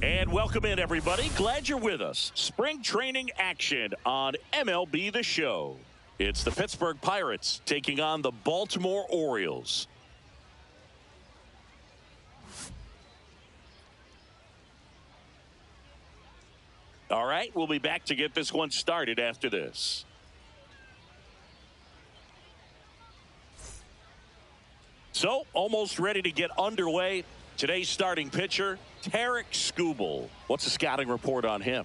And welcome in, everybody. Glad you're with us. Spring training action on MLB The Show. It's the Pittsburgh Pirates taking on the Baltimore Orioles. All right, we'll be back to get this one started after this. So, almost ready to get underway. Today's starting pitcher, Tarik Skubal. What's the scouting report on him?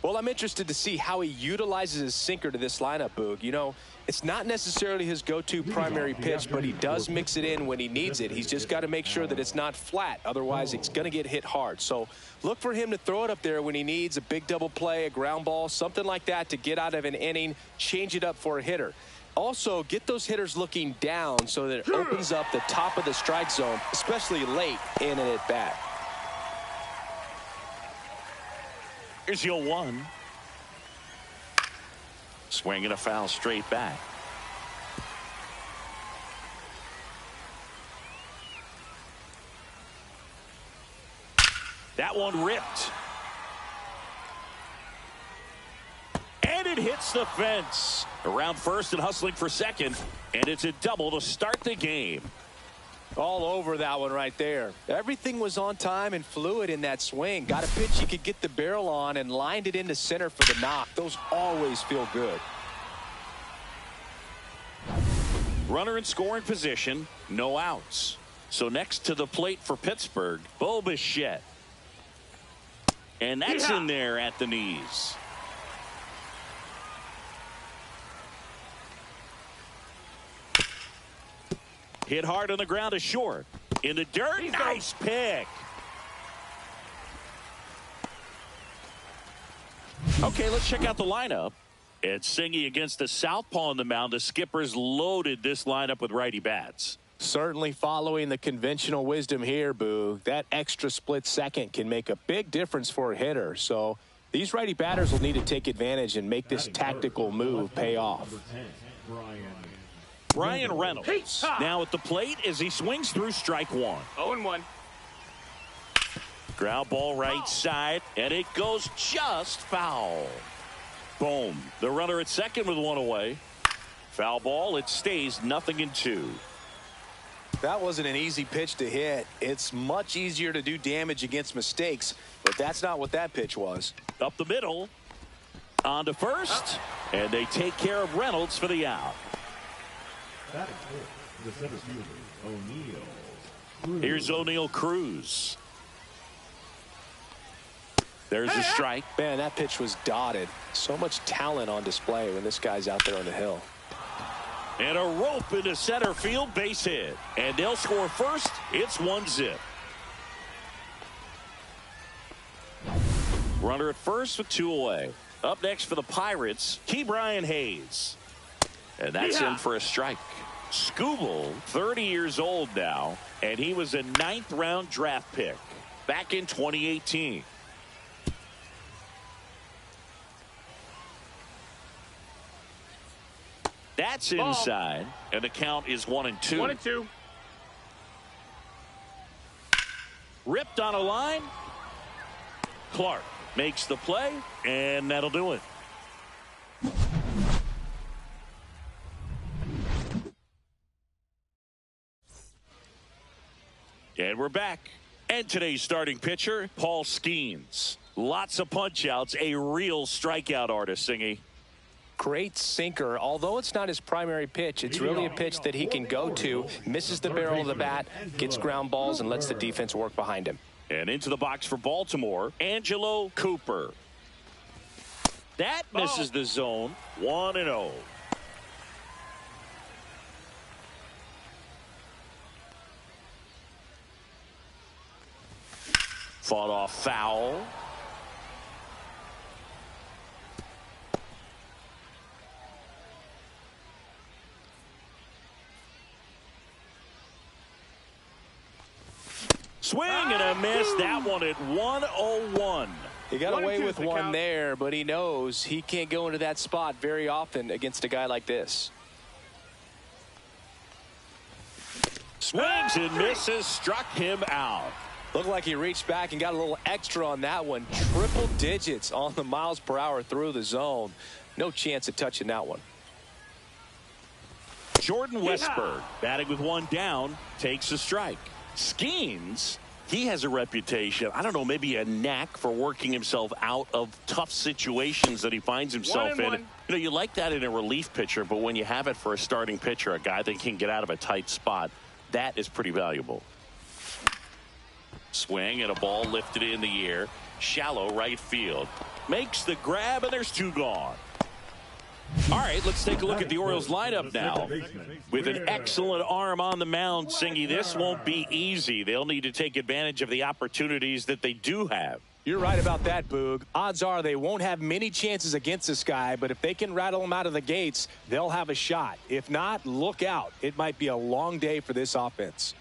Well, I'm interested to see how he utilizes his sinker to this lineup, Boog. You know, it's not necessarily his go-to primary pitch, but he does mix it in when he needs it. He's just got to make sure that it's not flat. Otherwise, it's going to get hit hard. So look for him to throw it up there when he needs a big double play, a ground ball, something like that to get out of an inning, change it up for a hitter. Also, get those hitters looking down so that it opens up the top of the strike zone, especially late in an at-bat. Here's your 1. Swinging a foul straight back. That one ripped. And it hits the fence. Around first and hustling for second. And it's a double to start the game. All over that one right there. Everything was on time and fluid in that swing. Got a pitch you could get the barrel on and lined it into center for the knock. Those always feel good. Runner in scoring position. No outs. So next to the plate for Pittsburgh, Bo Bichette. And that's in there at the knees. Hit hard on the ground to short. In the dirt, nice pick. Okay, let's check out the lineup. It's Singy against the southpaw on the mound. The Skippers loaded this lineup with righty bats. Certainly following the conventional wisdom here, Boo. That extra split second can make a big difference for a hitter. So these righty batters will need to take advantage and make this tactical move pay off. Brian Reynolds now at the plate as he swings through strike 1. 0-1. Ground ball right side, and it goes just foul. Boom. The runner at second with 1 away. Foul ball. It stays 0-2. That wasn't an easy pitch to hit. It's much easier to do damage against mistakes, but that's not what that pitch was. Up the middle. On to first, and they take care of Reynolds for the out. The center fielder, O'Neal. Here's O'Neal Cruz. There's a strike. Man, that pitch was dotted. So much talent on display when this guy's out there on the hill. And a rope into center field, base hit. And they'll score first. It's 1-0. Runner at first with 2 away. Up next for the Pirates, Ke'Bryan Hayes. And that's in for a strike. Skubal, 30 years old now, and he was a 9th-round draft pick back in 2018. That's inside, and the count is 1-2. 1-2. Ripped on a line. Clark makes the play, and that'll do it. And we're back. And today's starting pitcher, Paul Skeens. Lots of punch-outs, a real strikeout artist, Singy. Great sinker. Although it's not his primary pitch, it's really a pitch that he can go to, misses the barrel of the bat, gets ground balls, and lets the defense work behind him. And into the box for Baltimore, Angelo Cooper. That misses the zone, 1-0. Fought off foul. Swing and a miss. That one at 1-0-1. He got away with one there, but he knows he can't go into that spot very often against a guy like this. Swings and misses, struck him out. Looked like he reached back and got a little extra on that one. Triple digits on the miles per hour through the zone. No chance of touching that one. Jordan Westberg, batting with one down, takes a strike. Skeens, he has a reputation, I don't know, maybe a knack for working himself out of tough situations that he finds himself in. You know, you like that in a relief pitcher, but when you have it for a starting pitcher, a guy that can get out of a tight spot, that is pretty valuable. Swing and a ball lifted in the air. Shallow right field. Makes the grab, and there's 2 gone. All right, let's take a look at the Orioles lineup now. With an excellent arm on the mound, Singy, this won't be easy. They'll need to take advantage of the opportunities that they do have. You're right about that, Boog. Odds are they won't have many chances against this guy, but if they can rattle him out of the gates, they'll have a shot. If not, look out. It might be a long day for this offense.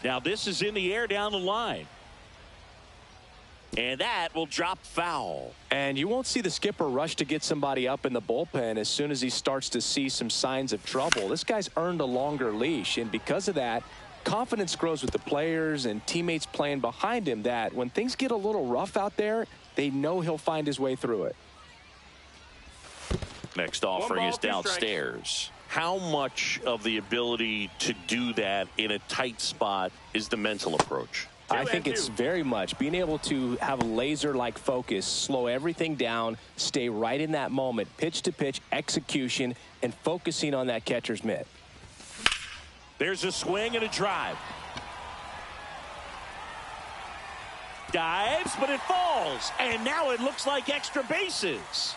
Now this is in the air down the line. And that will drop foul. And you won't see the skipper rush to get somebody up in the bullpen as soon as he starts to see some signs of trouble. This guy's earned a longer leash, and because of that, confidence grows with the players and teammates playing behind him that when things get a little rough out there, they know he'll find his way through it. Next offering is downstairs. How much of the ability to do that in a tight spot is the mental approach? I think it's very much being able to have laser-like focus, slow everything down, stay right in that moment, pitch-to-pitch execution, and focusing on that catcher's mitt. There's a swing and a drive. Dives, but it falls. And now it looks like extra bases.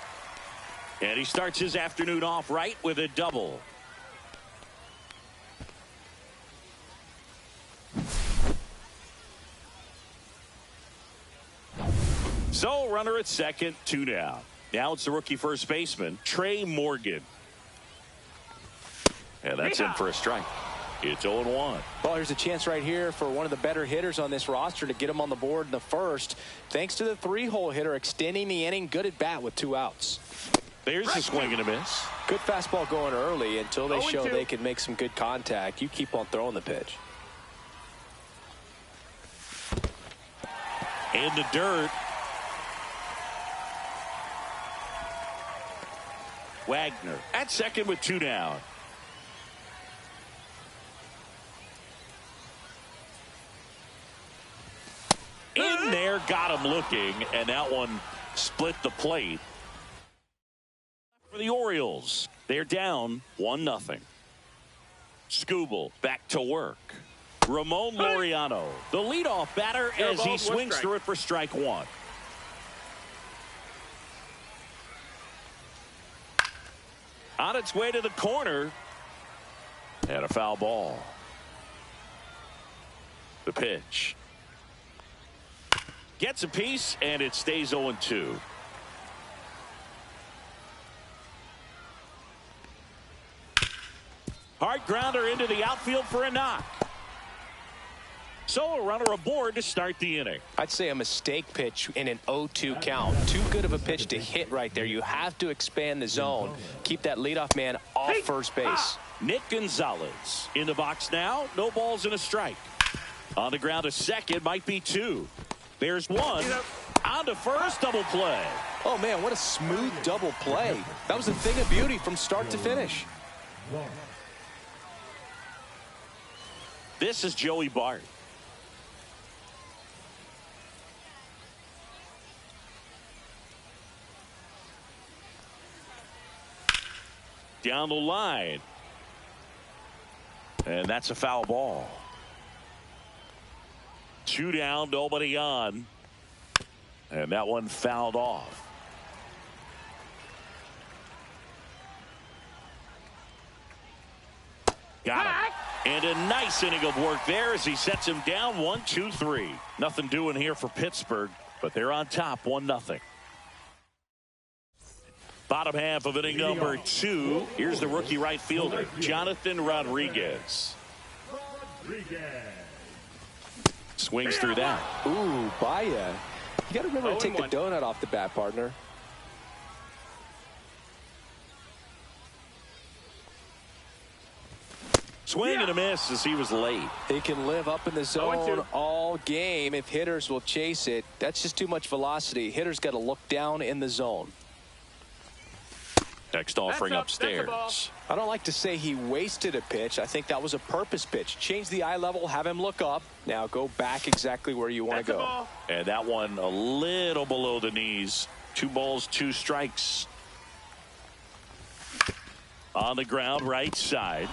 And he starts his afternoon off right with a double. So, runner at second, 2 down. Now it's the rookie first baseman, Trey Morgan. And that's in for a strike. It's 0-1. Well, there's a chance right here for one of the better hitters on this roster to get him on the board in the first. Thanks to the 3-hole hitter extending the inning, good at bat with 2 outs. There's a swing and a miss. Good fastball going early until they show they can make some good contact. You keep on throwing the pitch. In the dirt. Wagner at second with 2 down. In there, got him looking, and that one split the plate. For the Orioles, they're down 1-0. Skubal back to work. Ramon Laureano, the leadoff batter, as he swings through it for strike one. On its way to the corner. And a foul ball. The pitch. Gets a piece, and it stays 0-2. Hard grounder into the outfield for a knock. So a runner aboard to start the inning. I'd say a mistake pitch in an 0-2 count. Too good of a pitch to hit right there. You have to expand the zone. Keep that leadoff man off first base. Nick Gonzalez in the box now. No balls and a strike. On the ground to second, might be two. There's one. On to first, double play. Oh, man, what a smooth double play. That was a thing of beauty from start to finish. This is Joey Bart. Down the line. And that's a foul ball. 2 down, nobody on. And that one fouled off. Got him. And a nice inning of work there as he sets him down 1-2-3. Nothing doing here for Pittsburgh, but they're on top 1-0. Bottom half of inning number 2. Here's the rookie right fielder, Jonathan Rodriguez. Swings through that. Ooh, Baya. You got to remember to take the donut off the bat, partner. Swing and a miss as he was late. He can live up in the zone all game if hitters will chase it. That's just too much velocity. Hitters got to look down in the zone. Next offering upstairs. I don't like to say he wasted a pitch. I think that was a purpose pitch. Change the eye level, have him look up. Now go back exactly where you want to go. And that one a little below the knees. 2 balls, 2 strikes. On the ground, right side.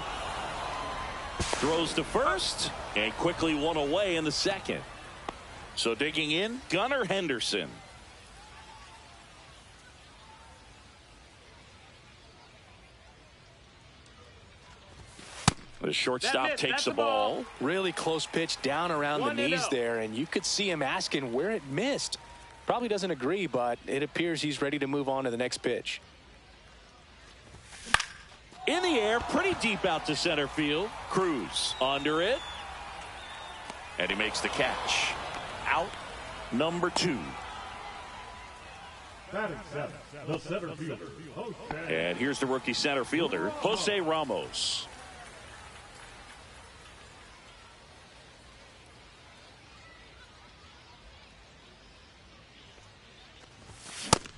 Throws to first and quickly one away in the second. So digging in, Gunnar Henderson. The shortstop takes the ball. Really close pitch down around the knees there, and you could see him asking where it missed. Probably doesn't agree, but it appears he's ready to move on to the next pitch. In the air, pretty deep out to center field. Cruz under it. And he makes the catch. Out number 2. The center fielder, and here's the rookie center fielder, Jose Ramos.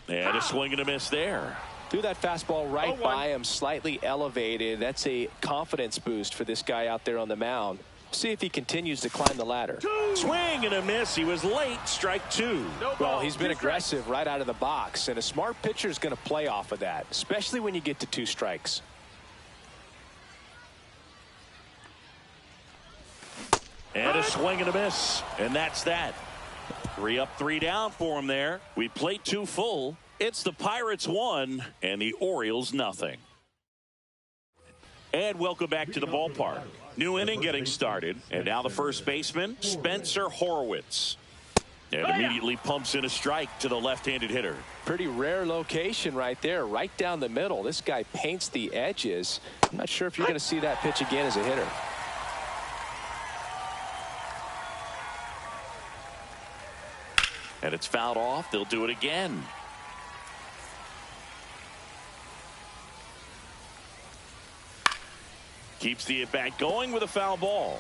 And a swing and a miss there. Threw that fastball right by him, slightly elevated. That's a confidence boost for this guy out there on the mound. See if he continues to climb the ladder. Swing and a miss. He was late. Strike 2. Well, he's been aggressive right out of the box, and a smart pitcher is going to play off of that, especially when you get to 2 strikes. And a swing and a miss. And that's that. 3 up, 3 down for him there. We played 2 full. It's the Pirates 1 and the Orioles nothing. And welcome back to the ballpark. New inning getting started. And now the first baseman, Spencer Horwitz. And immediately pumps in a strike to the left-handed hitter. Pretty rare location right there, right down the middle. This guy paints the edges. I'm not sure if you're going to see that pitch again as a hitter. And it's fouled off. They'll do it again. Keeps the at-bat going with a foul ball.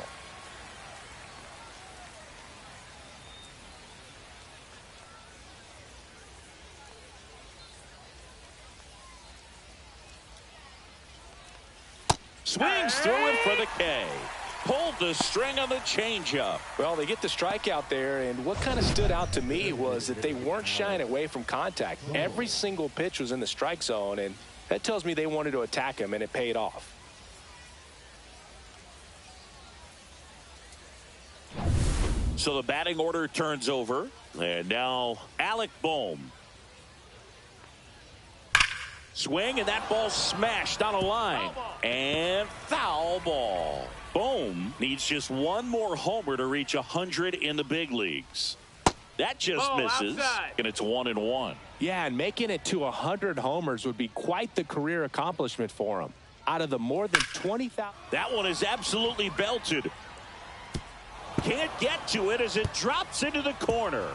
Swings through it for the K. Pulled the string on the changeup. Well, they get the strikeout there, and what kind of stood out to me was that they weren't shying away from contact. Every single pitch was in the strike zone, and that tells me they wanted to attack him, and it paid off. So the batting order turns over. And now Alec Bohm. Swing, and that ball smashed on a line. And foul ball. Bohm needs just one more homer to reach 100 in the big leagues. That just misses, outside. And it's 1-1. Yeah, and making it to 100 homers would be quite the career accomplishment for him. Out of the more than 20,000. That one is absolutely belted. Can't get to it as it drops into the corner.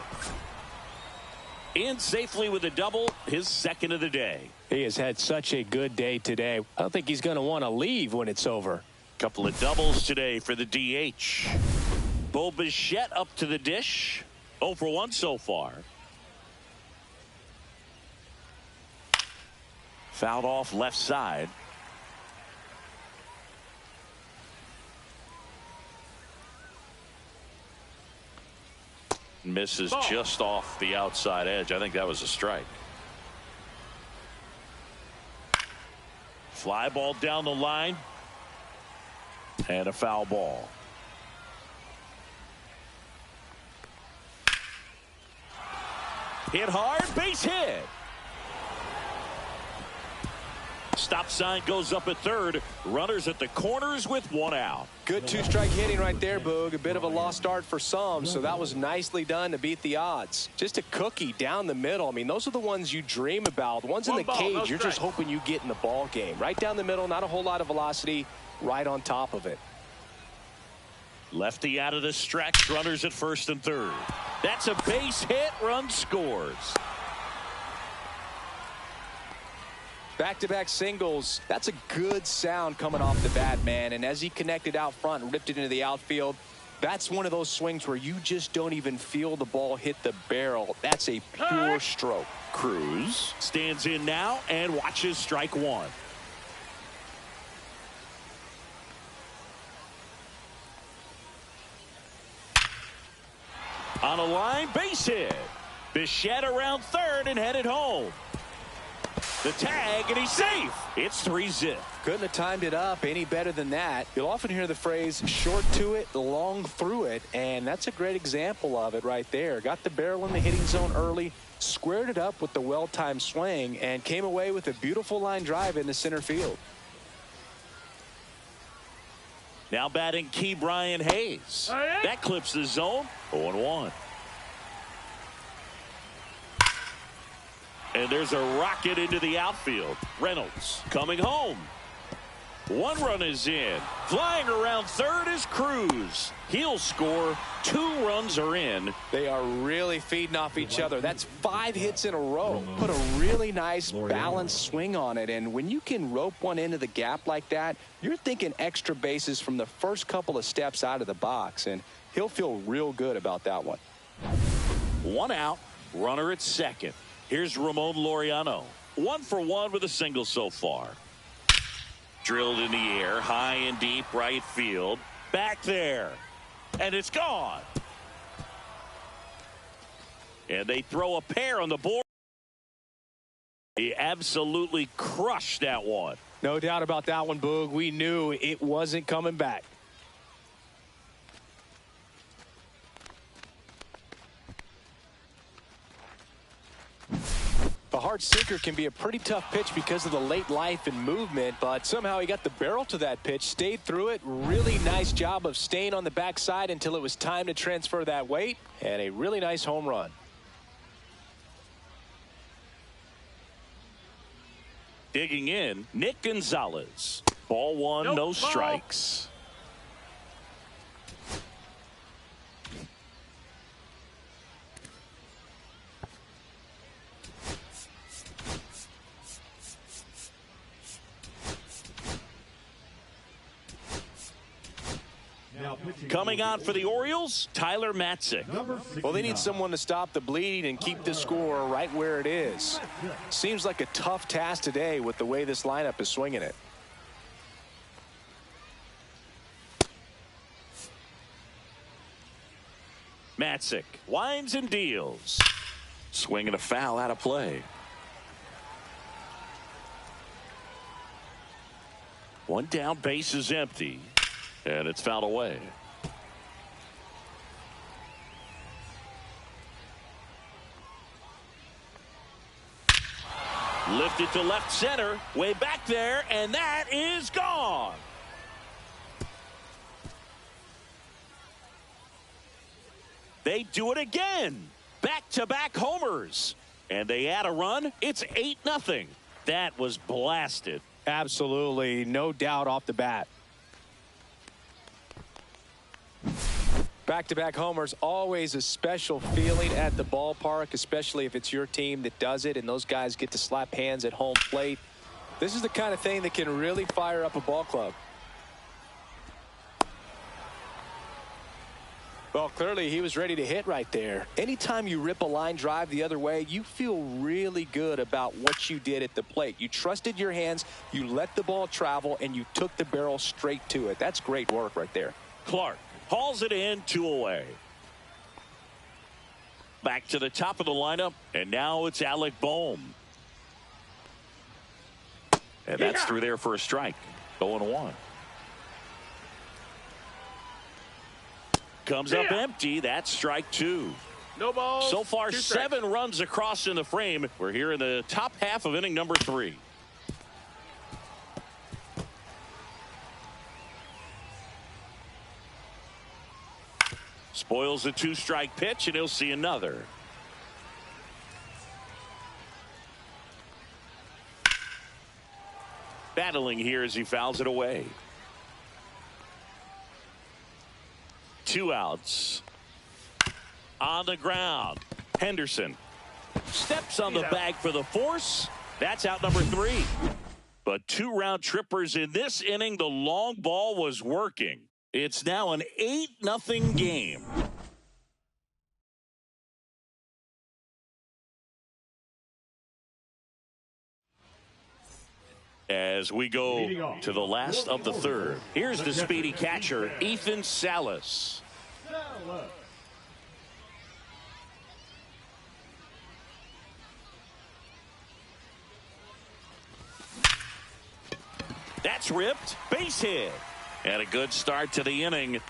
In safely with a double, his second of the day. He has had such a good day today. I don't think he's going to want to leave when it's over. Couple of doubles today for the DH. Bo Bichette up to the dish. 0 for 1 so far. Fouled off left side. Misses just off the outside edge. I think that was a strike. Fly ball down the line. And a foul ball. Hit hard, base hit. Stop sign goes up at third. Runners at the corners with 1 out. Good two-strike hitting right there, Boog. A bit of a lost start for some, so that was nicely done to beat the odds. Just a cookie down the middle. I mean, those are the ones you dream about. The ones in the cage, you're just hoping you get in the ball game. Right down the middle, not a whole lot of velocity, right on top of it. Lefty out of the stretch. Runners at first and third. That's a base hit. Run scores. Back-to-back singles. That's a good sound coming off the bat, man. And as he connected out front and ripped it into the outfield, that's one of those swings where you just don't even feel the ball hit the barrel. That's a pure stroke. Cruz stands in now and watches strike one. On a line, base hit. Bichette around third and headed home. The tag, and he's safe. It's 3-zip. Couldn't have timed it up any better than that. You'll often hear the phrase short to it, long through it, and that's a great example of it right there. Got the barrel in the hitting zone early, squared it up with the well-timed swing, and came away with a beautiful line drive into center field. Now batting Key Brian Hayes. That clips the zone. 0-1. And there's a rocket into the outfield. Reynolds coming home. 1 run is in. Flying around third is Cruz. He'll score. 2 runs are in. They are really feeding off each other. That's 5 hits in a row. Put a really nice balanced swing on it. And when you can rope one into the gap like that, you're thinking extra bases from the first couple of steps out of the box. And he'll feel real good about that one. 1 out. Runner at second. Here's Ramon Laureano. 1 for 1 with a single so far. Drilled in the air, high and deep right field. Back there. And it's gone. And they throw a pair on the board. He absolutely crushed that one. No doubt about that one, Boog. We knew it wasn't coming back. The hard sinker can be a pretty tough pitch because of the late life and movement, but somehow he got the barrel to that pitch, stayed through it. Really nice job of staying on the backside until it was time to transfer that weight, and a really nice home run. Digging in, Nick Gonzalez. Ball 1, no strikes. Coming on for the Orioles, Tyler Matzik. Well, they need someone to stop the bleeding and keep the score right where it is. Seems like a tough task today with the way this lineup is swinging it. Matzik winds and deals. Swinging a foul out of play. 1 down, base is empty. And it's fouled away. Lifted to left center, way back there, and that is gone. They do it again. Back-to-back homers. And they add a run. It's 8-0. That was blasted. Absolutely, no doubt off the bat. Back-to-back homers, always a special feeling at the ballpark, especially if it's your team that does it and those guys get to slap hands at home plate. This is the kind of thing that can really fire up a ball club. Well, clearly he was ready to hit right there. Anytime you rip a line drive the other way, you feel really good about what you did at the plate. You trusted your hands, you let the ball travel, and you took the barrel straight to it. That's great work right there. Clark hauls it in, 2 away. Back to the top of the lineup, and now it's Alec Bohm. And that's through there for a strike. 0-1. Comes up empty. That's strike 2. No balls. So far, 7 runs across in the frame. We're here in the top half of inning number 3. Spoils the 2-strike pitch, and he'll see another. Battling here as he fouls it away. 2 outs. On the ground. Henderson steps on the bag for the force. That's out number 3. But 2 round trippers in this inning. The long ball was working. It's now an 8-0 game. As we go to the last of the 3rd. Here's the speedy catcher, Ethan Salas. That's ripped. Base hit. And a good start to the inning.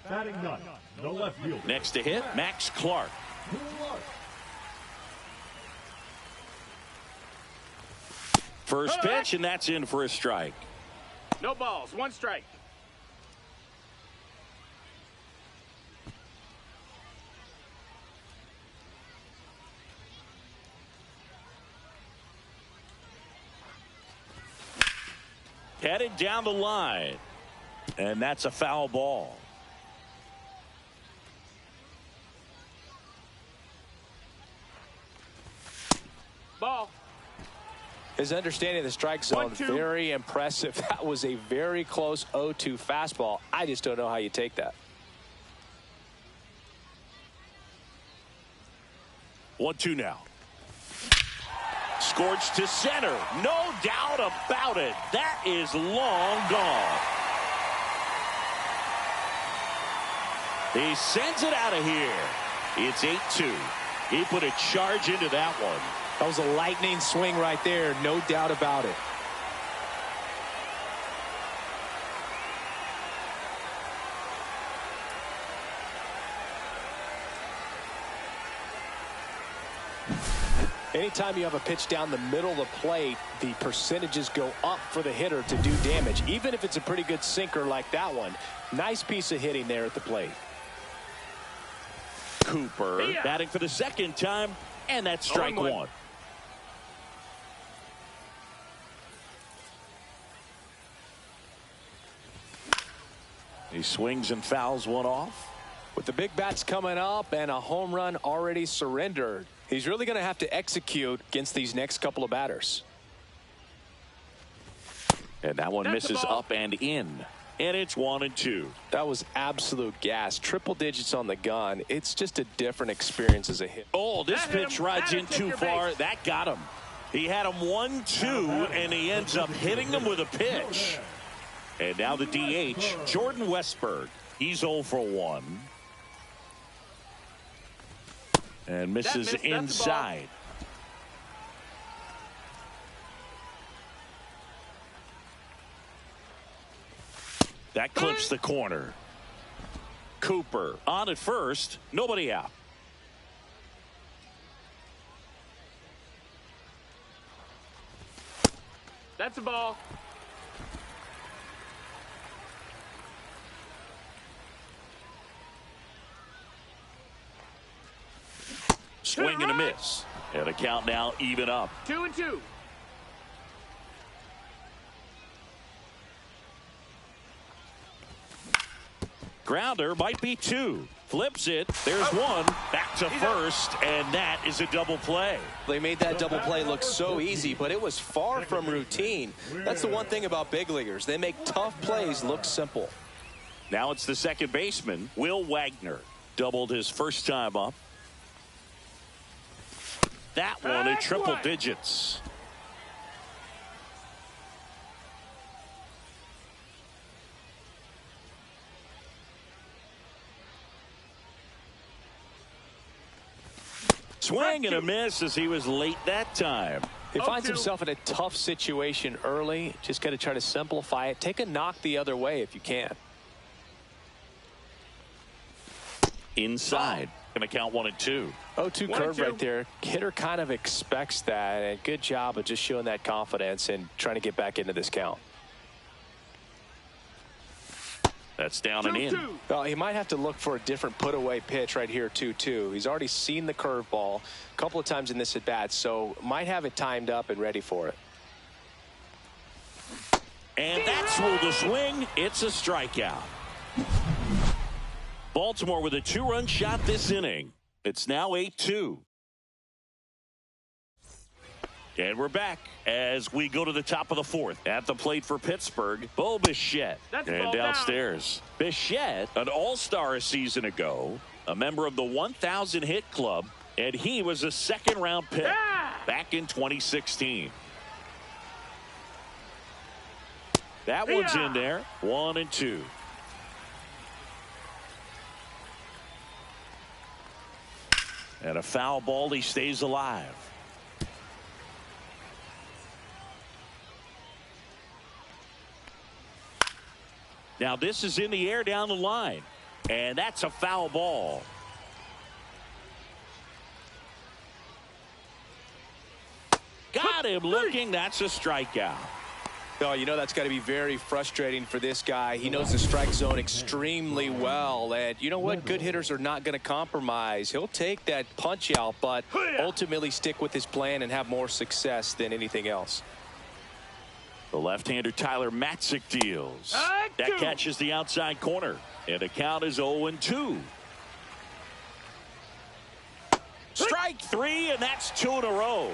Batting ninth, the left fielder. Next to hit, Max Clark. First pitch, and that's in for a strike. No balls. 1 strike. Headed down the line. And that's a foul ball. Ball. His understanding of the strike zone, 1-2. very impressive. That was a very close 0-2 fastball. I just don't know how you take that. 1-2 now. Scorched to center. No doubt about it. That is long gone. He sends it out of here. It's 8-2. He put a charge into that one. That was a lightning swing right there. No doubt about it. Anytime you have a pitch down the middle of the plate, the percentages go up for the hitter to do damage, even if it's a pretty good sinker like that one. Nice piece of hitting there at the plate. Cooper batting for the 2nd time, and that's strike 1. He swings and fouls one off. With the big bats coming up and a home run already surrendered, he's really going to have to execute against these next couple of batters. And that one misses up and in. And it's 1-2. That was absolute gas. Triple digits on the gun. It's just a different experience as a hit. Oh, this pitch rides in too far. That got him. He had him 1-2, and he ends up hitting him with a pitch. And now the DH, Jordan Westberg. He's 0 for 1. And misses inside. That clips the corner. Cooper on at first. Nobody out. That's a ball. Swing and a miss. And a count now even up. 2-2. Grounder might be 2. Flips it. There's 1. Back to first. And that is a double play. They made that double play look so easy, but it was far from routine. That's the one thing about big leaguers. They make tough plays look simple. Now it's the second baseman, Will Wagner. Doubled his first time up. That one in triple digits. Swing and a miss as he was late that time. He finds himself in a tough situation early. Just got to try to simplify it. Take a knock the other way if you can. Inside. Going to count 1 and 2. 0-2 curve right there. Hitter kind of expects that. And good job of just showing that confidence and trying to get back into this count. That's down and in. Well, he might have to look for a different put-away pitch right here, 2-2. He's already seen the curveball a couple of times in this at-bat, so might have it timed up and ready for it. And that's ruled a swing. It's a strikeout. Baltimore with a 2-run shot this inning. It's now 8-2. And we're back as we go to the top of the 4th. At the plate for Pittsburgh, Bo Bichette. And downstairs, Bichette, an all-star a season ago, a member of the 1,000 hit club, and he was a second-round pick back in 2016. That one's in there. 1 and 2. And a foul ball. He stays alive. Now this is in the air down the line. And that's a foul ball. Got him looking. That's a strikeout. Oh, you know that's got to be very frustrating for this guy. He knows the strike zone extremely well. And you know what? Good hitters are not going to compromise. He'll take that punch out, but ultimately stick with his plan and have more success than anything else. The left-hander Tyler Matzik deals. That catches the outside corner. And the count is 0-2. Strike 3, and that's 2 in a row.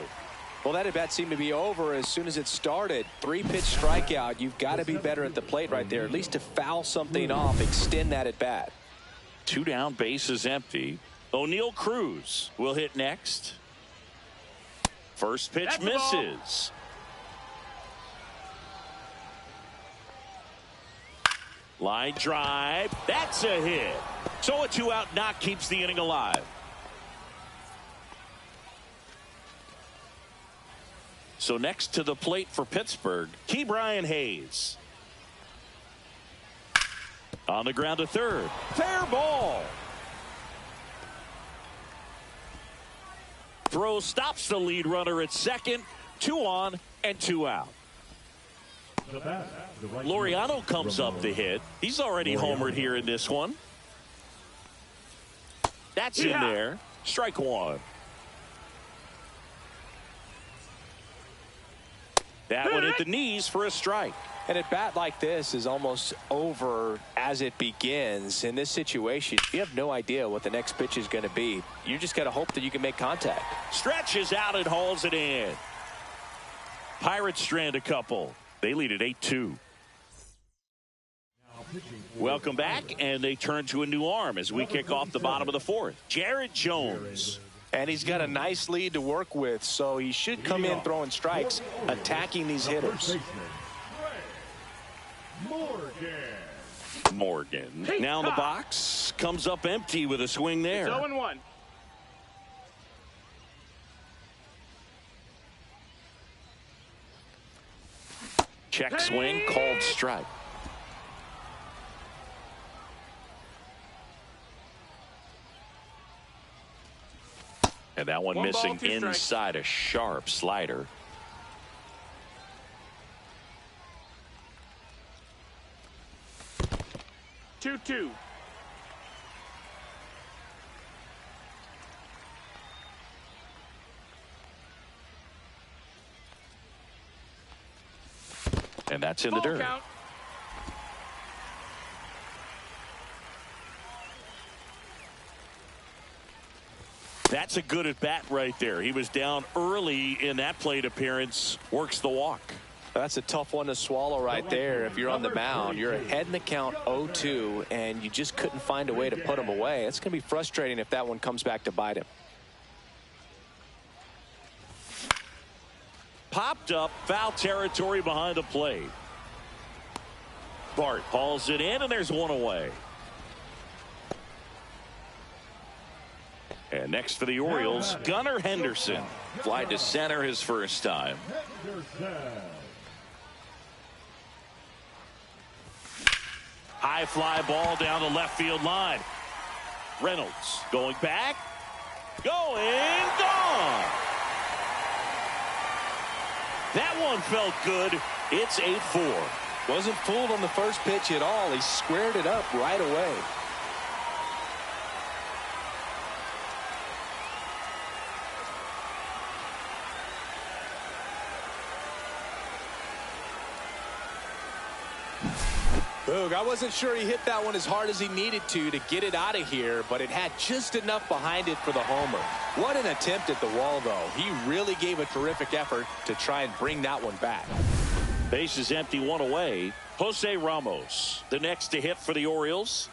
Well, that at-bat seemed to be over as soon as it started. 3-pitch strikeout. You've got to be better at the plate right there, at least to foul something off, extend that at-bat. 2 down, bases empty. O'Neal Cruz will hit next. First pitch misses. Line drive. That's a hit. So a 2-out knock keeps the inning alive. So next to the plate for Pittsburgh, Ke'Bryan Hayes. On the ground to third. Fair ball. Throw stops the lead runner at second. 2 on and 2 out. Laureano comes up to hit. He's already homered here in this one. That's in there. Strike 1. That one at the knees for a strike. And at bat like this is almost over as it begins. In this situation, you have no idea what the next pitch is going to be. You just got to hope that you can make contact. Stretches out and hauls it in. Pirates strand a couple. They lead at 8-2. Welcome back, and they turn to a new arm as we kick off the bottom of the 4th. Jared Jones. And he's got a nice lead to work with, so he should come in throwing strikes, attacking these hitters. Morgan. Now in the box. Comes up empty with a swing there. 0-1. Check swing, called strike. And that one missing inside, a sharp slider. 2-2. And that's in the Ball dirt. count. That's a good at bat right there. He was down early in that plate appearance. Works the walk. That's a tough one to swallow right there. If you're on the mound, you're ahead in the count 0-2, and you just couldn't find a way to put him away. It's going to be frustrating if that one comes back to bite him. Popped up, foul territory behind the plate. Bart hauls it in, and there's one away. And next for the Orioles, Gunnar Henderson. Fly to center his first time. High fly ball down the left field line. Reynolds going back. Going, gone. That one felt good. It's 8-4. Wasn't fooled on the first pitch at all. He squared it up right away. Boog, I wasn't sure he hit that one as hard as he needed to get it out of here, but it had just enough behind it for the homer. What an attempt at the wall, though. He really gave a terrific effort to try and bring that one back. Base is empty, one away. Jose Ramos, the next to hit for the Orioles.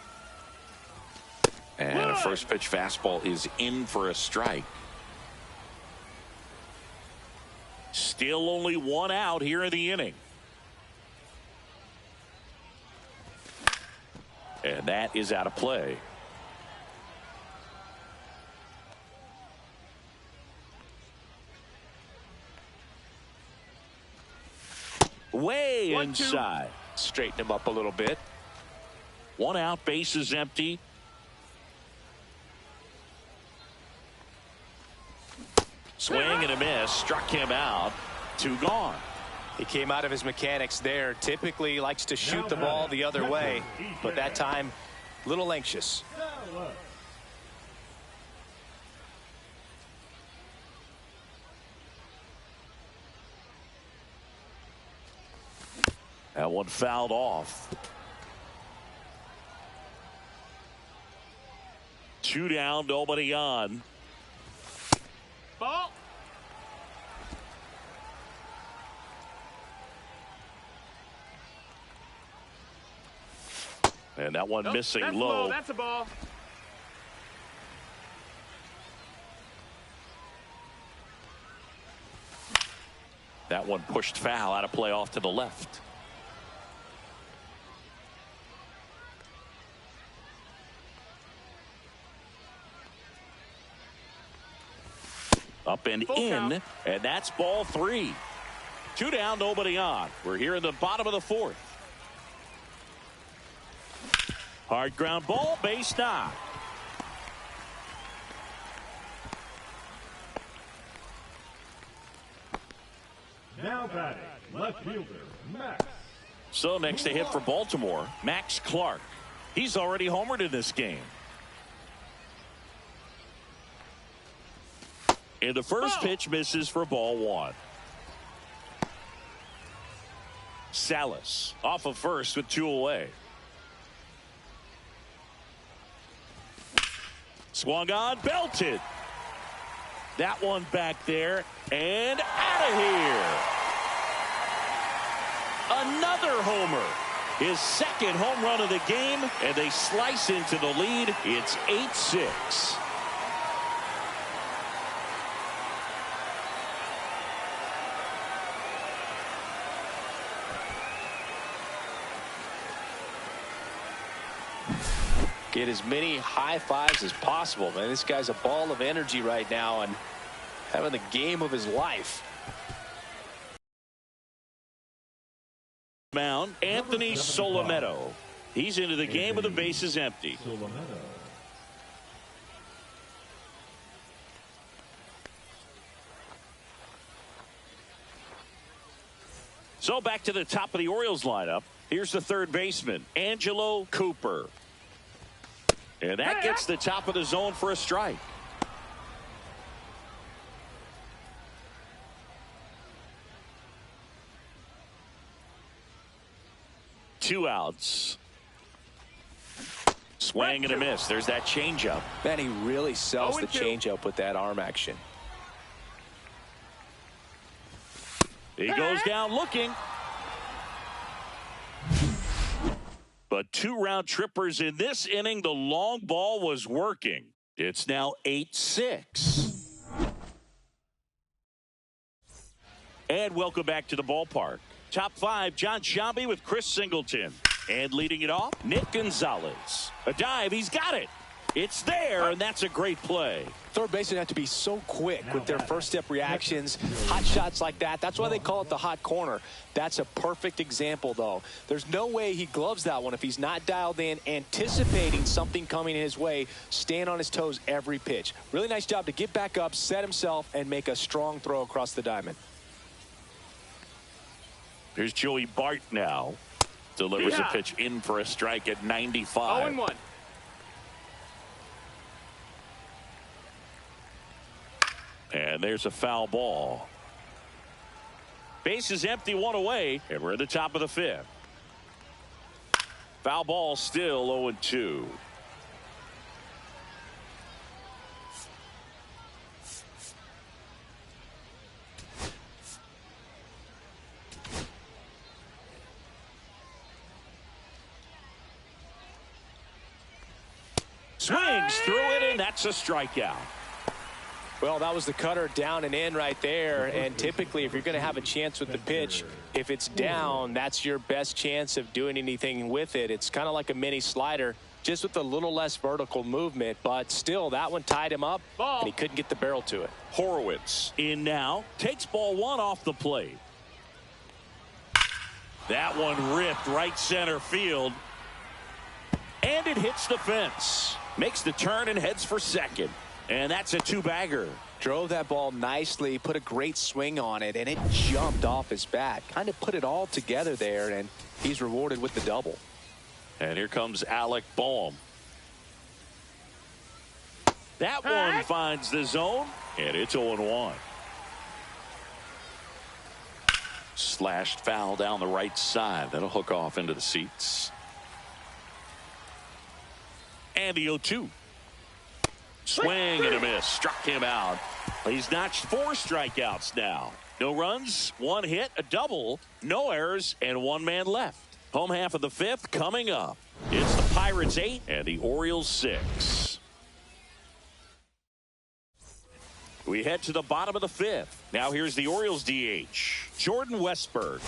And a first pitch fastball is in for a strike. Still only one out here in the inning. And that is out of play. Way 1-2. inside. Straighten him up a little bit. One out, base is empty. Swing and a miss. Struck him out. Two gone. He came out of his mechanics there. Typically likes to shoot the ball the other way, but that time a little anxious. That one fouled off. Two down, nobody on. Ball. And that one Nope, missing that's low. A ball. That's a ball. That one pushed foul, out of play off to the left. Up and Full in, count. and that's ball three. Two down, nobody on. We're here in the bottom of the fourth. Hard ground ball, base knock. Now batting, left fielder, Max. So next to hit for Baltimore, Max Clark. He's already homered in this game. And the first pitch misses for ball one. Salas off of first with two away. Swung on, belted. That one back there and out of here. Another homer. His second home run of the game, and they slice into the lead. It's 8-6. Get as many high fives as possible, man. This guy's a ball of energy right now and having the game of his life. Mound, Anthony Solometo. He's into the game with the bases empty. So back to the top of the Orioles lineup. Here's the third baseman, Angelo Cooper. And that gets the top of the zone for a strike. Two outs. Swing and a miss. There's that changeup. Man, he really sells the 0-2. changeup with that arm action. He goes down looking. But two round trippers in this inning. The long ball was working. It's now 8-6. And welcome back to the ballpark. Top five, John Sciambi with Chris Singleton. And leading it off, Nick Gonzalez. A dive, he's got it. It's there, and that's a great play. Third basemen have to be so quick with their first step reactions, hot shots like that. That's why they call it the hot corner. That's a perfect example, though. There's no way he gloves that one if he's not dialed in, anticipating something coming his way, staying on his toes every pitch. Really nice job to get back up, set himself, and make a strong throw across the diamond. Here's Joey Bart now. Delivers a pitch in for a strike at 95. 0-1. And there's a foul ball. Base is empty, one away, and we're at the top of the fifth. Foul ball still 0-2. Swings through it, and that's a strikeout. Well, that was the cutter down and in right there. And typically, if you're going to have a chance with the pitch, if it's down, that's your best chance of doing anything with it. It's kind of like a mini slider, just with a little less vertical movement. But still, that one tied him up, and he couldn't get the barrel to it. Horowitz in now. Takes ball one off the plate. That one ripped right center field. And it hits the fence. Makes the turn and heads for second. And that's a two-bagger. Drove that ball nicely, put a great swing on it, and it jumped off his bat. Kind of put it all together there, and he's rewarded with the double. And here comes Alec Boehm. That one finds the zone, and it's 0-1. Slashed foul down the right side. That'll hook off into the seats. And the 0-2. Swing and a miss. Struck him out. He's notched 4 strikeouts now. No runs, 1 hit, a double, no errors, and 1 man left. Home half of the fifth coming up. It's the Pirates 8 and the Orioles 6. We head to the bottom of the fifth. Now here's the Orioles DH, Jordan Westburg.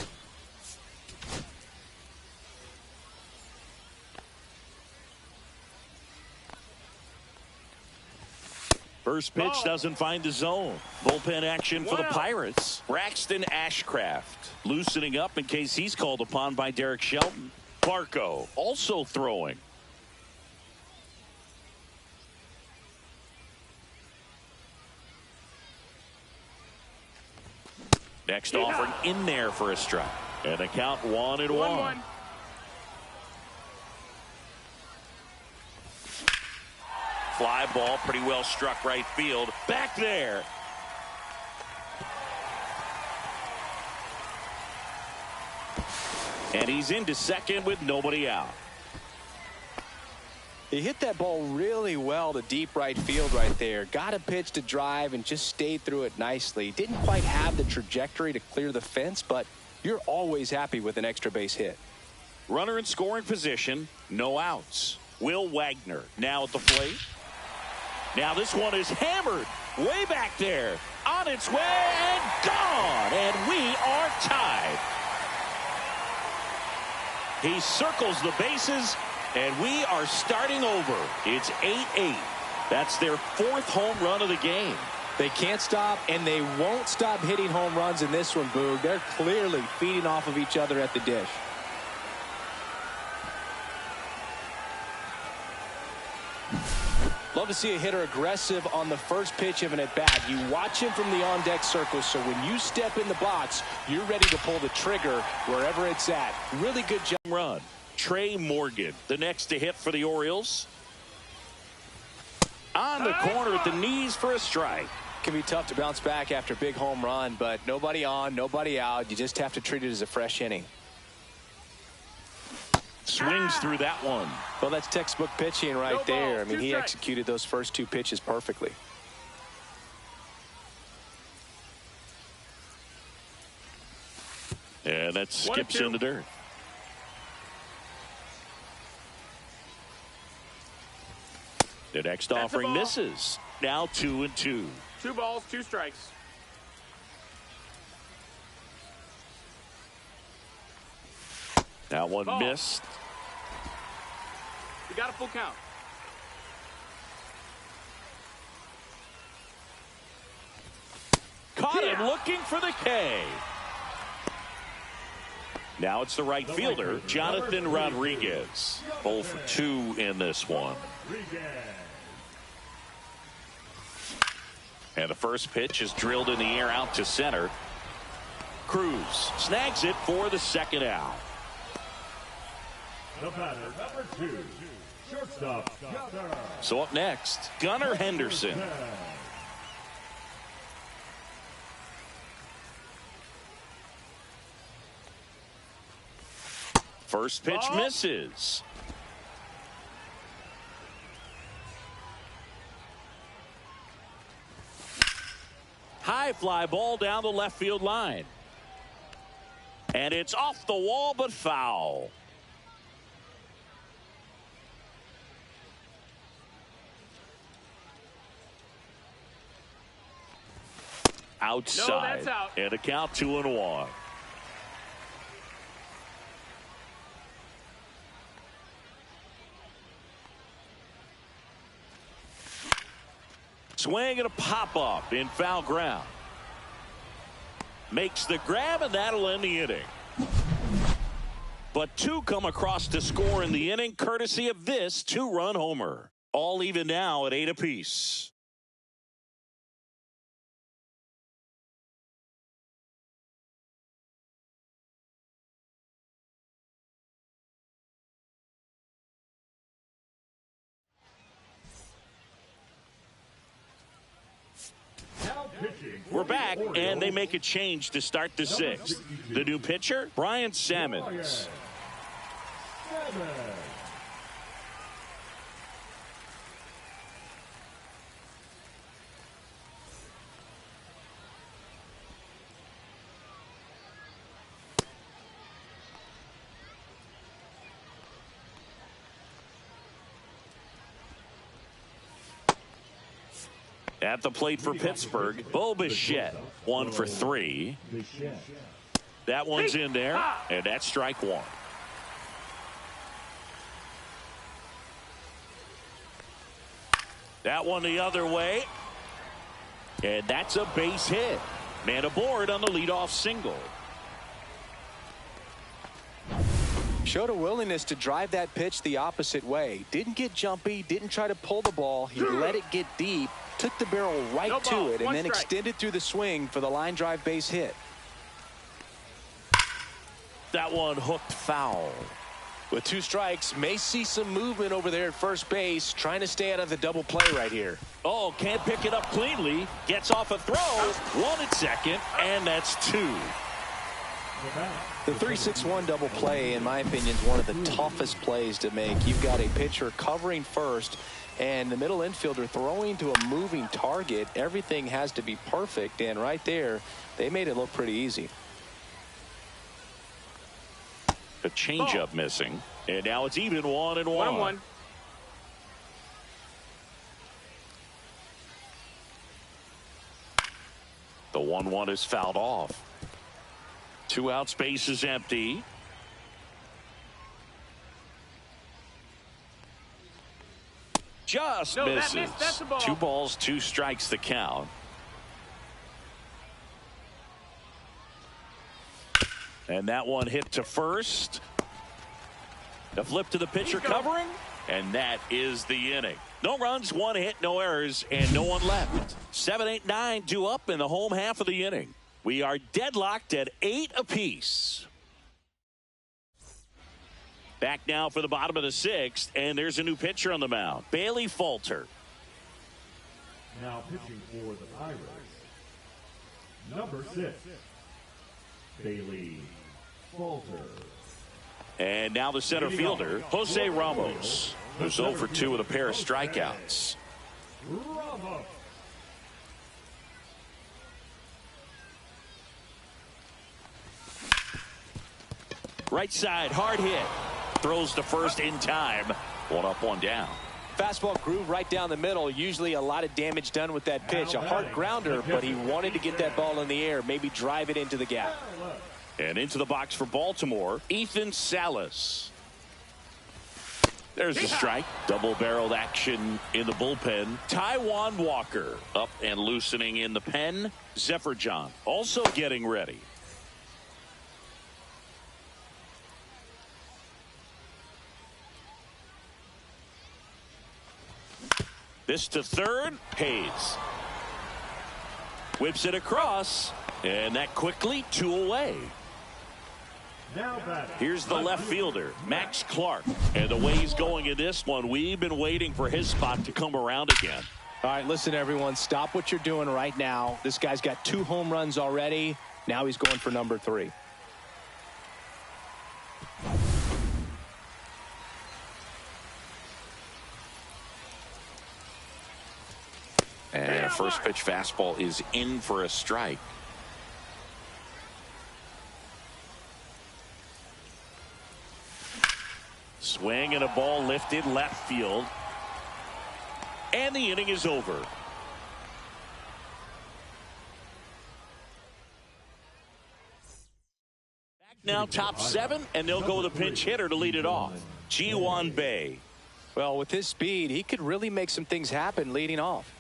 First pitch doesn't find the zone. Bullpen action for the Pirates. Braxton Ashcraft loosening up in case he's called upon by Derek Shelton. Barco also throwing. Next offering in there for a strike. And the count 1-1. Fly ball pretty well struck right field. Back there. And he's into second with nobody out. He hit that ball really well to deep right field right there. Got a pitch to drive and just stayed through it nicely. Didn't quite have the trajectory to clear the fence, but you're always happy with an extra base hit. Runner in scoring position, no outs. Will Wagner now at the plate. Now this one is hammered way back there. On its way and gone. And we are tied. He circles the bases, and we are starting over. It's 8-8. That's their 4th home run of the game. They can't stop, and they won't stop hitting home runs in this one, Boog. They're clearly feeding off of each other at the dish. Love to see a hitter aggressive on the first pitch of an at-bat. You watch him from the on-deck circle, so when you step in the box, you're ready to pull the trigger wherever it's at. Really good job. Run. Trey Morgan, the next to hit for the Orioles. On the corner at the knees for a strike. Can be tough to bounce back after a big home run, but nobody on, nobody out. You just have to treat it as a fresh inning. Swings through that one. Well, that's textbook pitching right there. I mean, he executed those first two pitches perfectly. And that skips in the dirt. The next offering misses. Now 2-2. 2 balls, 2 strikes. That one missed. You got a full count. Caught him looking for the K. Now it's the right fielder, Jonathan Rodriguez. 0 for 2 in this one. And the first pitch is drilled in the air out to center. Cruz snags it for the second out. The batter, number 2, shortstop, Gunnar. So up next, Gunnar Henderson. First pitch misses. High fly ball down the left field line. And it's off the wall but foul. Outside. No, that's out. And a count 2-1. Swing and a pop-up in foul ground. Makes the grab, and that'll end the inning. But 2 come across to score in the inning, courtesy of this 2-run homer. All even now at 8 apiece. We're back, and they make a change to start the 6th. The new pitcher, Brian Sammons. At the plate for Pittsburgh, Bo Bichette, 1 for 3. That one's in there, and that's strike 1. That one the other way, and that's a base hit. Man aboard on the leadoff single. Showed a willingness to drive that pitch the opposite way. Didn't get jumpy, didn't try to pull the ball. He let it get deep. Took the barrel right to it and then extended through the swing for the line drive base hit. That one hooked foul. With 2 strikes, may see some movement over there at first base, trying to stay out of the double play right here. Oh, can't pick it up cleanly. Gets off a throw. 1 at second, and that's 2. The 3-6-1 double play, in my opinion, is one of the toughest plays to make. You've got a pitcher covering first, and the middle infielder throwing to a moving target. Everything has to be perfect, and right there, they made it look pretty easy. A changeup missing, and now it's even 1-1. 1-1. The 1-1 is fouled off. 2 outs, base is empty. Just misses. That's a ball. 2 balls, 2 strikes the count. And that one hit to first. The flip to the pitcher covering, and that is the inning. No runs, 1 hit, no errors, and no one left. 7, 8, 9 due up in the home half of the inning. We are deadlocked at 8 apiece. Back now for the bottom of the 6th, and there's a new pitcher on the mound, Bailey Falter. Now pitching for the Pirates, number 6, Bailey Falter. And now the center fielder, Jose Ramos, who's 0 for 2 with a pair of strikeouts. Ramos. Right side, hard hit. Throws to first in time. 1 up, 1 down. Fastball groove right down the middle. Usually a lot of damage done with that pitch. A hard grounder, but he wanted to get that ball in the air, maybe drive it into the gap. And into the box for Baltimore, Ethan Salas. There's the strike. Double-barreled action in the bullpen. Taijuan Walker up and loosening in the pen. Zephyr John also getting ready. This to third. Hayes whips it across, and that quickly 2 away. Here's the left fielder, Max Clark. And the way he's going in this one, we've been waiting for his spot to come around again. All right, listen, everyone, stop what you're doing right now. This guy's got 2 home runs already. Now he's going for number 3. And a first pitch fastball is in for a strike. Swing and a ball lifted left field. And the inning is over. Back now top 7, and they'll go with a pinch hitter to lead it off. Ji-Hwan Bae. Well, with his speed, he could really make some things happen leading off.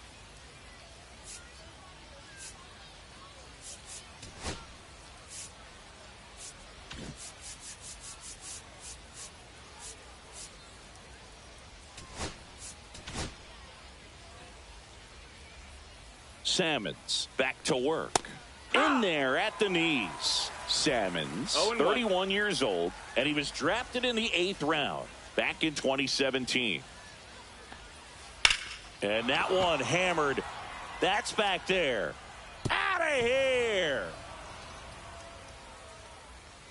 Salmons back to work. In there at the knees. Salmons, 31 years old, and he was drafted in the 8th round back in 2017. And that one hammered. That's back there. Out of here.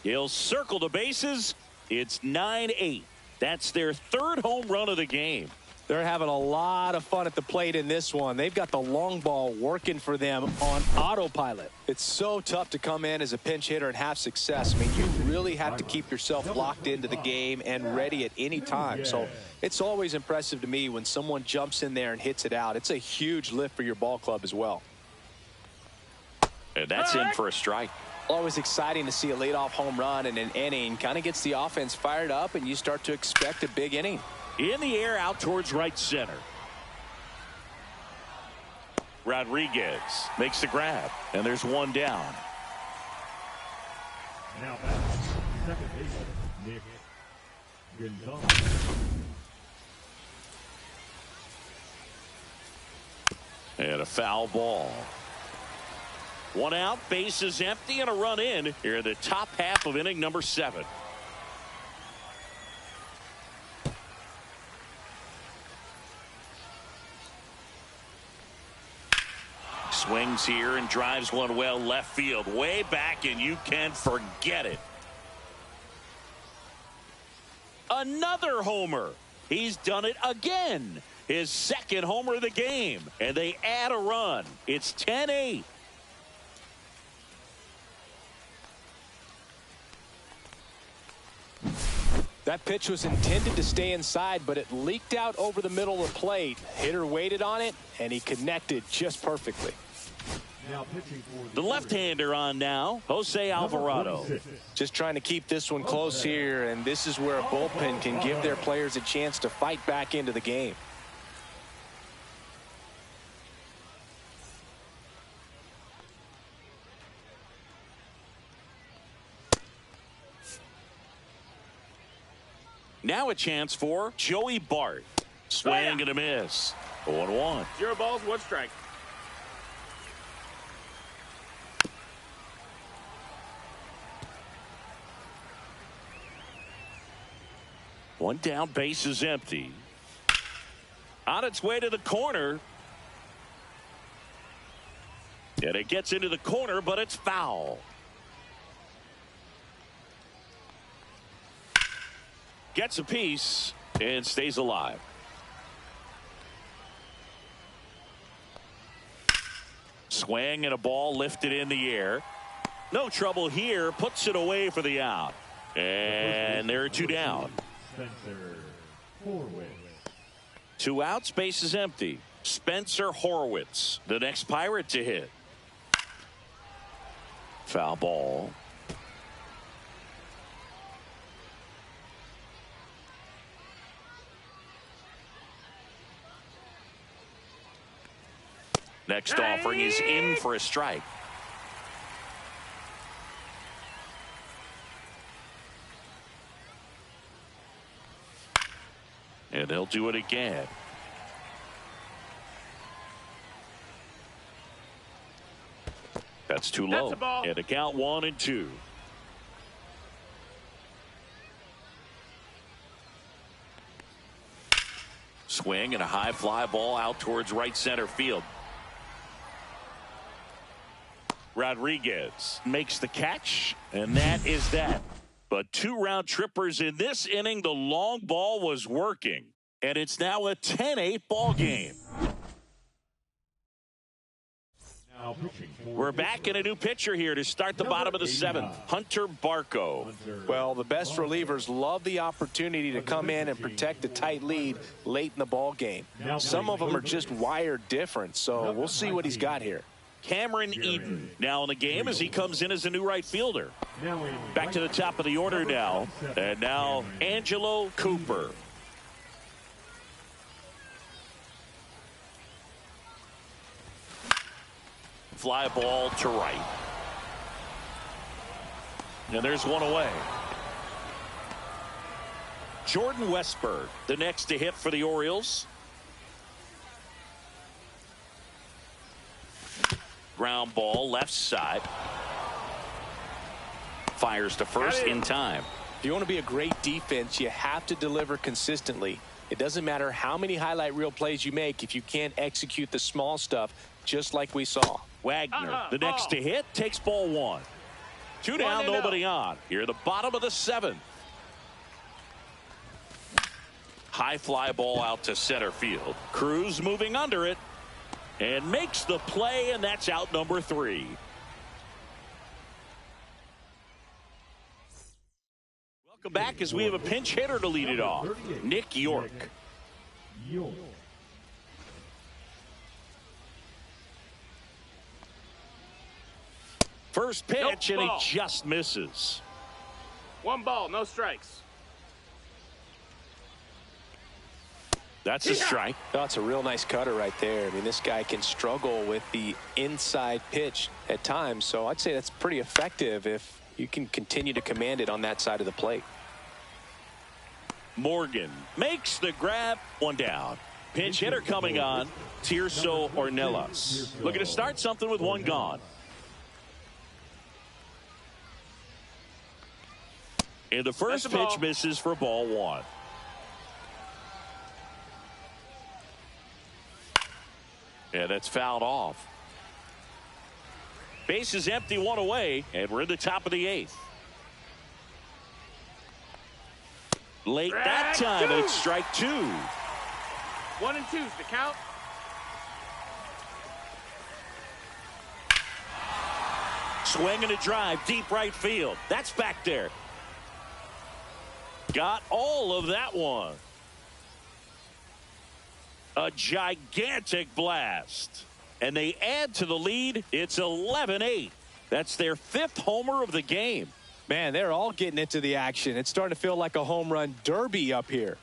He'll circle the bases. It's 9-8. That's their 3rd home run of the game. They're having a lot of fun at the plate in this one. They've got the long ball working for them on autopilot. It's so tough to come in as a pinch hitter and have success. I mean, you really have to keep yourself locked into the game and ready at any time. So it's always impressive to me when someone jumps in there and hits it out. It's a huge lift for your ball club as well. And that's in for a strike. Always exciting to see a leadoff home run in an inning. Kind of gets the offense fired up, and you start to expect a big inning. In the air out towards right center. Rodriguez makes the grab, and there's 1 down. Now back, second baseman, Nick Gonzalez. And a foul ball. 1 out, bases empty, and a run in here in the top half of inning number 7. Swings here and drives one well left field, way back, and you can forget it. Another homer. He's done it again. His 2nd homer of the game, and they add a run. It's 10-8. That pitch was intended to stay inside, but it leaked out over the middle of the plate. Hitter waited on it, and he connected just perfectly. Now pitching for The left-hander on now, Jose Alvarado. Just trying to keep this one close here, and this is where a bullpen can give their players a chance to fight back into the game. Now a chance for Joey Bart. Swing and a miss. 0-1. 0 balls, 1 strike. One down, base is empty. On its way to the corner. And it gets into the corner, but it's foul. Gets a piece and stays alive. Swing and a ball lifted in the air. No trouble here. Puts it away for the out. And there are two down. Two outs, base is empty. Spencer Horwitz, the next Pirate to hit. Foul ball. Next offering is in for a strike. And they'll do it again. That's too low. And a count 1-2. Swing and a high fly ball out towards right center field. Rodriguez makes the catch, and that is that. But two round trippers in this inning. The long ball was working, and it's now a 10-8 ball game. We're back in a new pitcher here to start the bottom of the seventh. Hunter Barco. Well, the best relievers love the opportunity to come in and protect a tight lead late in the ball game. Some of them are just wired different, so we'll see what he's got here. Cameron Eden now in the game as he comes in as a new right fielder. Back to the top of the order now. And now Angelo Cooper. Fly ball to right. And there's one away. Jordan Westburg, the next to hit for the Orioles. Ground ball left side. Fires to first in time. If you want to be a great defense, you have to deliver consistently. It doesn't matter how many highlight reel plays you make if you can't execute the small stuff, just like we saw. Wagner, the next to hit, takes ball one. Two down, nobody on. Here at the bottom of the seventh. High fly ball out to center field. Cruz moving under it. And makes the play, and that's out number 3. Welcome back as we have a pinch hitter to lead it off. Nick York. First pitch, and he just misses. 1 ball, no strikes. That's a strike. That's a real nice cutter right there. I mean, this guy can struggle with the inside pitch at times, so I'd say that's pretty effective if you can continue to command it on that side of the plate. Morgan makes the grab. 1 down. Pinch hitter coming on. Tirso Ornelas. Looking to start something with 1 gone. And the first pitch misses for ball 1. And that's fouled off. Base is empty, 1 away, and we're in the top of the 8th. Late that time, and it's strike 2. 1 and 2's the count. Swing and a drive, deep right field. That's back there. Got all of that one. A gigantic blast. And they add to the lead. It's 11-8. That's their 5th homer of the game. Man, they're all getting into the action. It's starting to feel like a home run derby up here.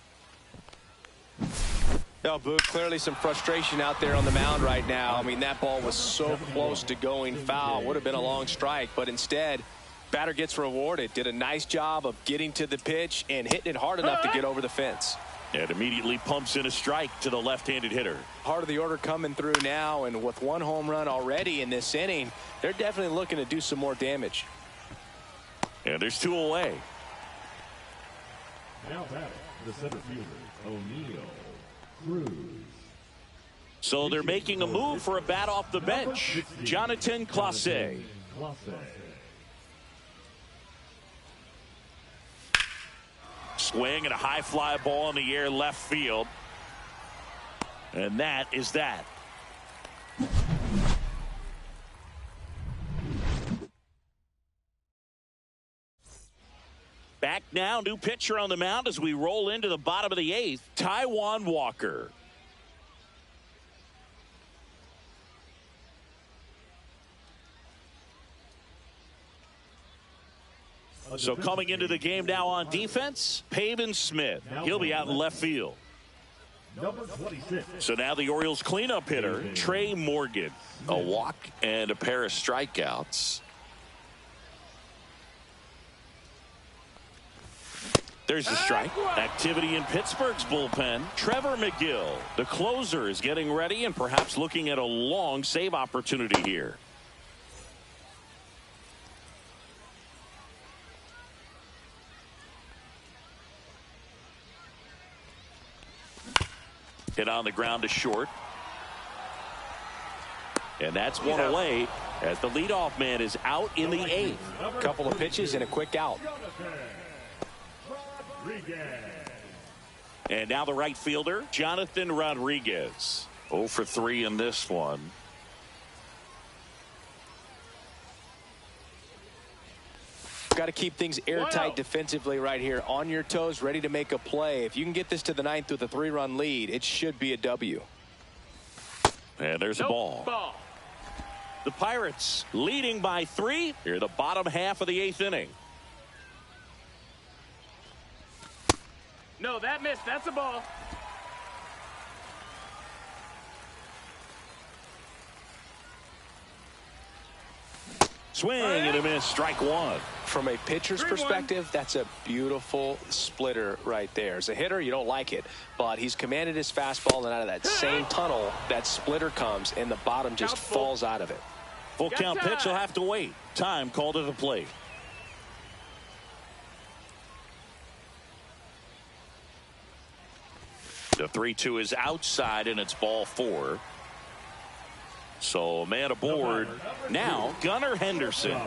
No, Boog, clearly some frustration out there on the mound right now. I mean, that ball was so close to going foul. Would have been a long strike, but instead, batter gets rewarded. Did a nice job of getting to the pitch and hitting it hard enough to get over the fence. And immediately pumps in a strike to the left-handed hitter. Part of the order coming through now, and with 1 home run already in this inning, they're definitely looking to do some more damage. And there's 2 away. Now batting, the center fielder, O'Neill Cruz. So they're making a move for a bat off the bench. Jonathan Clase. Swing and a high fly ball in the air left field. And that is that. Back now, new pitcher on the mound as we roll into the bottom of the 8th, Taijuan Walker. So coming into the game now on defense, Pavin Smith. He'll be out in left field. Number 26. So now the Orioles cleanup hitter, Trey Morgan. A walk and a pair of strikeouts. There's the strike. Activity in Pittsburgh's bullpen. Trevor McGill, the closer, is getting ready and perhaps looking at a long save opportunity here. Hit on the ground to short. And that's one away as the leadoff man is out in the 8th. A couple of pitches and a quick out. And now the right fielder, Jonathan Rodriguez. 0 for 3 in this one. Got to keep things airtight defensively right here. On your toes, ready to make a play. If you can get this to the 9th with a 3-run lead, it should be a W. And there's a ball. The Pirates leading by 3 here, the bottom half of the 8th inning. No, that missed. That's a ball. Swing and a miss. Strike 1. From a pitcher's perspective, that's a beautiful splitter right there. As a hitter, you don't like it, but he's commanded his fastball, and out of that same tunnel, that splitter comes, and the bottom just falls out of it. Full count pitch will have to wait. Time called to the plate. The 3-2 is outside, and it's ball 4. So man aboard. Now Gunnar Henderson.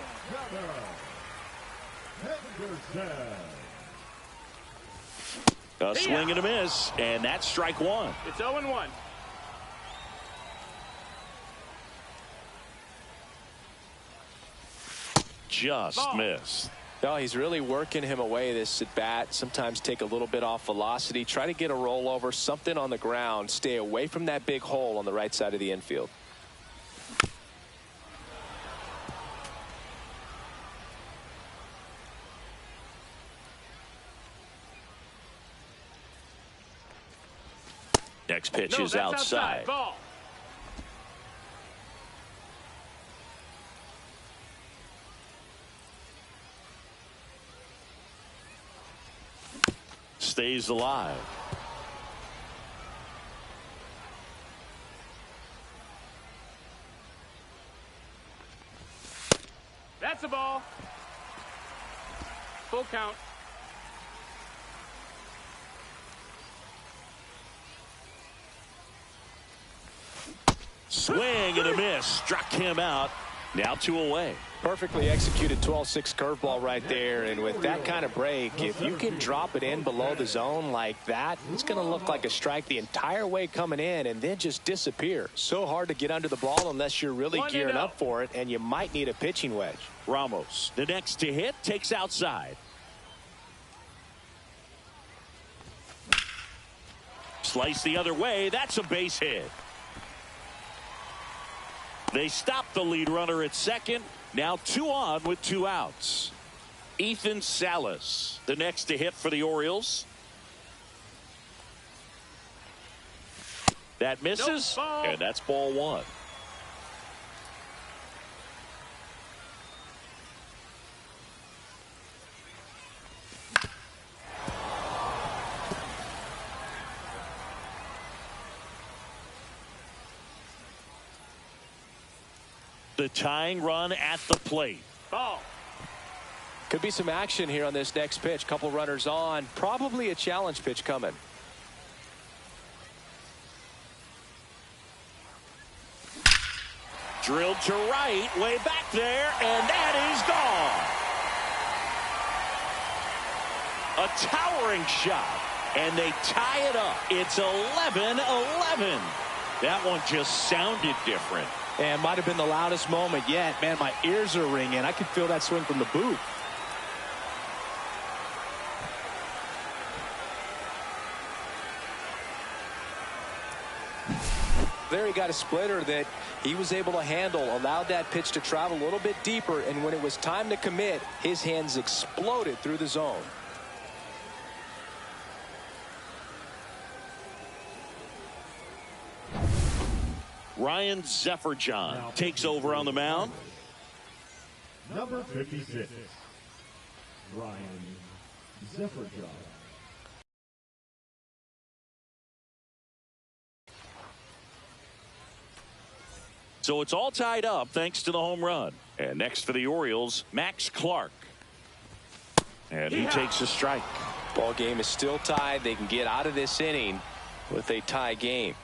A swing and a miss, and that's strike 1. It's 0-1. Just missed. No, he's really working him away this at bat. Sometimes take a little bit off velocity. Try to get a rollover, something on the ground. Stay away from that big hole on the right side of the infield. Next pitch is outside. Ball. Stays alive. That's a ball. Full count. Swing and a miss. Struck him out. Now 2 away. Perfectly executed 12-6 curveball right there, and with that kind of break, if you can drop it in below the zone like that, it's going to look like a strike the entire way coming in and then just disappear. So hard to get under the ball unless you're really gearing up for it, and you might need a pitching wedge. Ramos, the next to hit, takes outside. Slice the other way. That's a base hit. They stop the lead runner at second. Now 2 on with 2 outs. Ethan Salas, the next to hit for the Orioles. That misses, and that's ball 1. The tying run at the plate. Ball. Could be some action here on this next pitch. Couple runners on. Probably a challenge pitch coming. Drilled to right, way back there, and that is gone. A towering shot, and they tie it up. It's 11-11. That one just sounded different. And might have been the loudest moment yet. Man, my ears are ringing. I could feel that swing from the booth. There he got a splitter that he was able to handle, allowed that pitch to travel a little bit deeper, and when it was time to commit, his hands exploded through the zone. Ryan Zefferjohn takes over on the mound. Number 56, Ryan Zefferjohn. So it's all tied up thanks to the home run. And next for the Orioles, Max Clark. And he takes a strike. Ball game is still tied. They can get out of this inning with a tie game.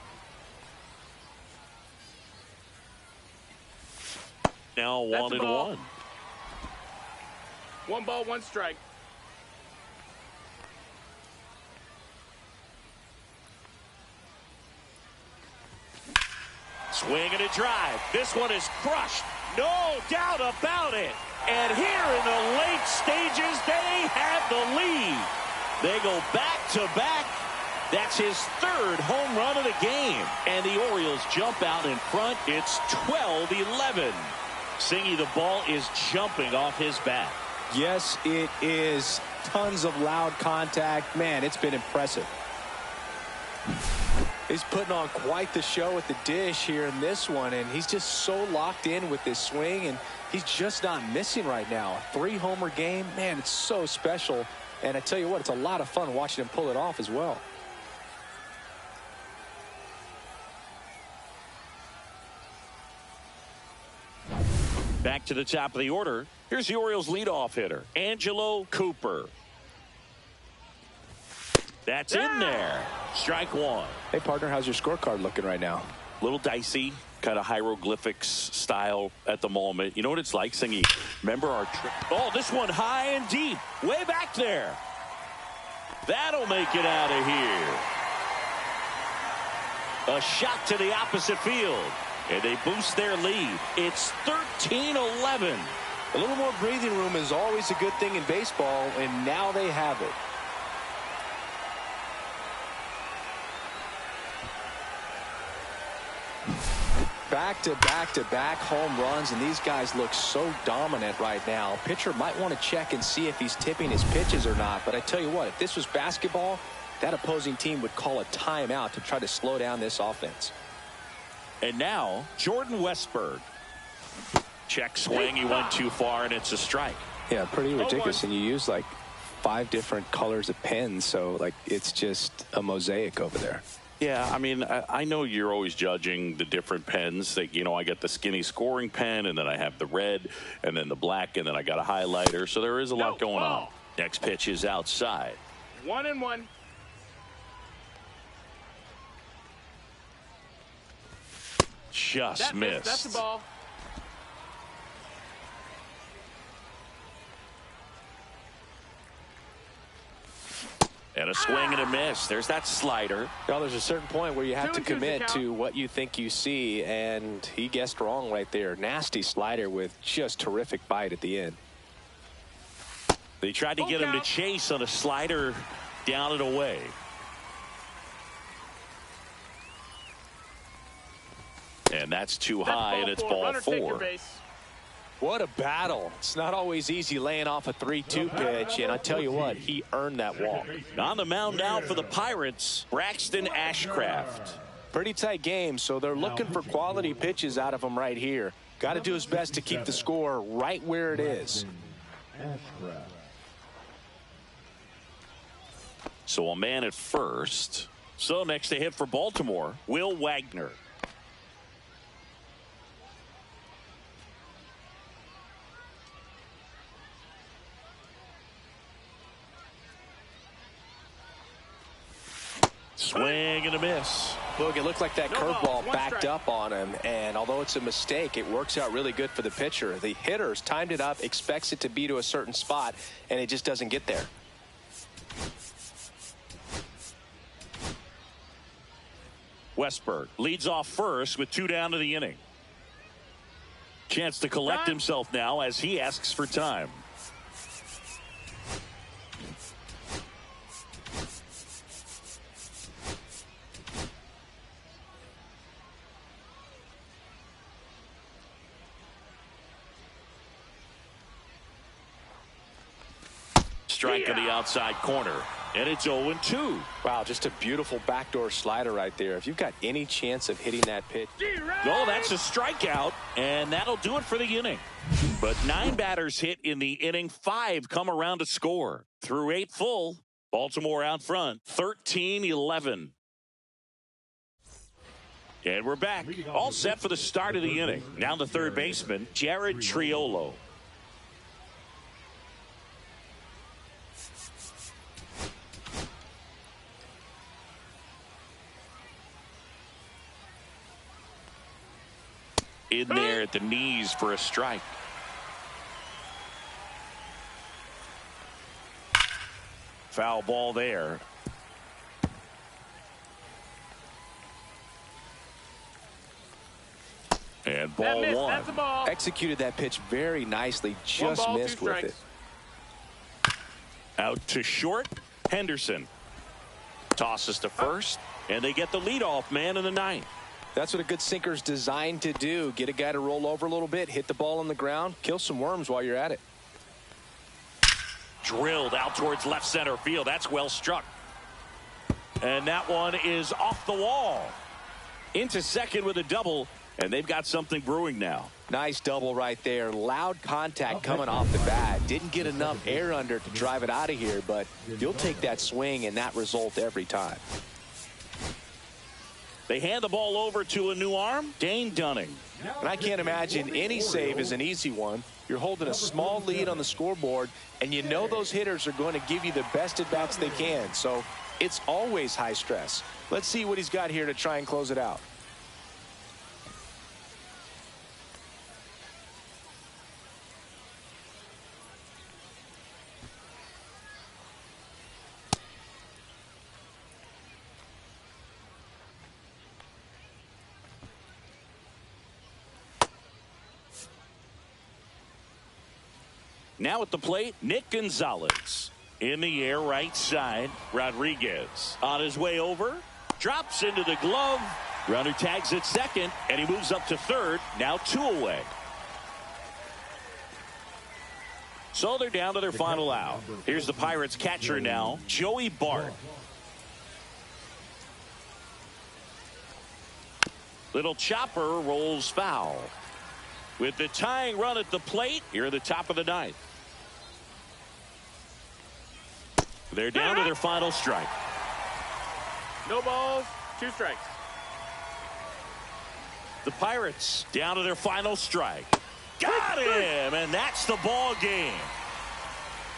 Now 1-1. 1 ball, 1 strike. Swing and a drive. This one is crushed. No doubt about it. And here in the late stages, they have the lead. They go back to back. That's his 3rd home run of the game. And the Orioles jump out in front. It's 12-11. Singy, the ball is jumping off his bat. Yes, it is. Tons of loud contact. Man, it's been impressive. He's putting on quite the show at the dish here in this one, and he's just so locked in with this swing, and he's just not missing right now. A 3-homer game, man, it's so special. And I tell you what, it's a lot of fun watching him pull it off as well. Back to the top of the order. Here's the Orioles leadoff hitter, Angelo Cooper. That's in there. Strike 1. Hey, partner, how's your scorecard looking right now? Little dicey, kind of hieroglyphics style at the moment. You know what it's like, Singy? Remember our trip? Oh, this one high and deep, way back there. That'll make it out of here. A shot to the opposite field, and they boost their lead. It's 13-11. A little more breathing room is always a good thing in baseball, and now they have it. Back-to-back-to-back home runs, and these guys look so dominant right now. Pitcher might want to check and see if he's tipping his pitches or not, but I tell you what, if this was basketball, that opposing team would call a timeout to try to slow down this offense. And now Jordan Westberg. Check swing, he went too far, and it's a strike. Yeah, pretty ridiculous, and you use like 5 different colors of pens, so like it's just a mosaic over there. Yeah, I mean, I know you're always judging the different pens. That, you know, I got the skinny scoring pen, and then I have the red, and then the black, and then I got a highlighter. So there is a lot going on. Next pitch is outside. 1-1. Just missed. That's the ball. And a swing and a miss. There's that slider. Well, there's a certain point where you have to commit to what you think you see, and he guessed wrong right there. Nasty slider with just terrific bite at the end. They tried to get him to chase on a slider down and away. And that's too high, and it's ball 4. What a battle. It's not always easy laying off a 3-2 pitch, and I tell you what, he earned that walk. On the mound now for the Pirates, Braxton Ashcraft. Pretty tight game, so they're looking for quality pitches out of him right here. Got to do his best to keep the score right where it is. So a man at first. So next to hit for Baltimore, Will Wagner. Swing and a miss. Boog, it looked like that No curveball ball, one backed strike. up on him, and although it's a mistake, it works out really good for the pitcher. The hitter's timed it up, expects it to be to a certain spot, and it just doesn't get there. Westberg leads off first with 2 down to the inning. Chance to collect himself now as he asks for time. Strike on the outside corner, and it's 0-2. Wow, just a beautiful backdoor slider right there. If you've got any chance of hitting that pitch. Oh, that's a strikeout, and that'll do it for the inning. But 9 batters hit in the inning, 5 come around to score. Through 8 full, Baltimore out front, 13-11. And we're back, all set for the start of the inning. Now the third baseman, Jared Triolo. In there at the knees for a strike. Foul ball there. And ball That missed. one. That's a ball. Executed that pitch very nicely, just One ball, missed 2 with strikes. it. Out to short, Henderson. Tosses to first, and they get the leadoff man in the ninth. That's what a good sinker's designed to do. Get a guy to roll over a little bit, hit the ball on the ground, kill some worms while you're at it. Drilled out towards left center field. That's well struck. And that one is off the wall. Into second with a double, and they've got something brewing now. Nice double right there. Loud contact coming off the bat. Didn't get enough air under to drive it out of here, but you'll take that swing and that result every time. They hand the ball over to a new arm, Dane Dunning. And I can't imagine any save is an easy one. You're holding a small lead on the scoreboard, and you know those hitters are going to give you the best at-bats they can. So it's always high stress. Let's see what he's got here to try and close it out. Now at the plate, Nick Gonzalez. In the air, right side, Rodriguez. On his way over, drops into the glove. Runner tags at second, and he moves up to third. Now 2 away. So they're down to their final out. Here's the Pirates catcher now, Joey Bart. Little chopper rolls foul. With the tying run at the plate, here at the top of the ninth. They're down to their final strike. No balls, 2 strikes. The Pirates down to their final strike. Got him, and that's the ball game.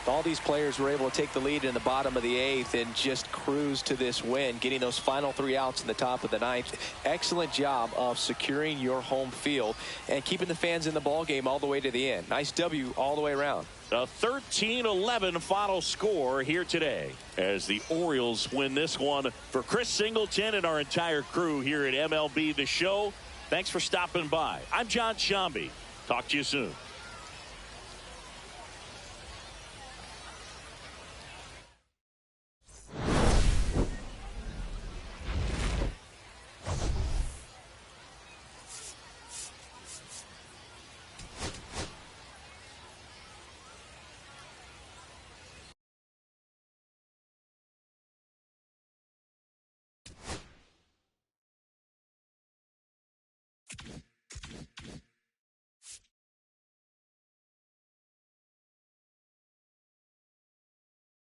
All these players were able to take the lead in the bottom of the 8th and just cruise to this win, getting those final 3 outs in the top of the 9th. Excellent job of securing your home field and keeping the fans in the ball game all the way to the end. Nice W all the way around. A 13-11 final score here today as the Orioles win this one. For Chris Singleton and our entire crew here at MLB The Show, thanks for stopping by. I'm John Shambi. Talk to you soon.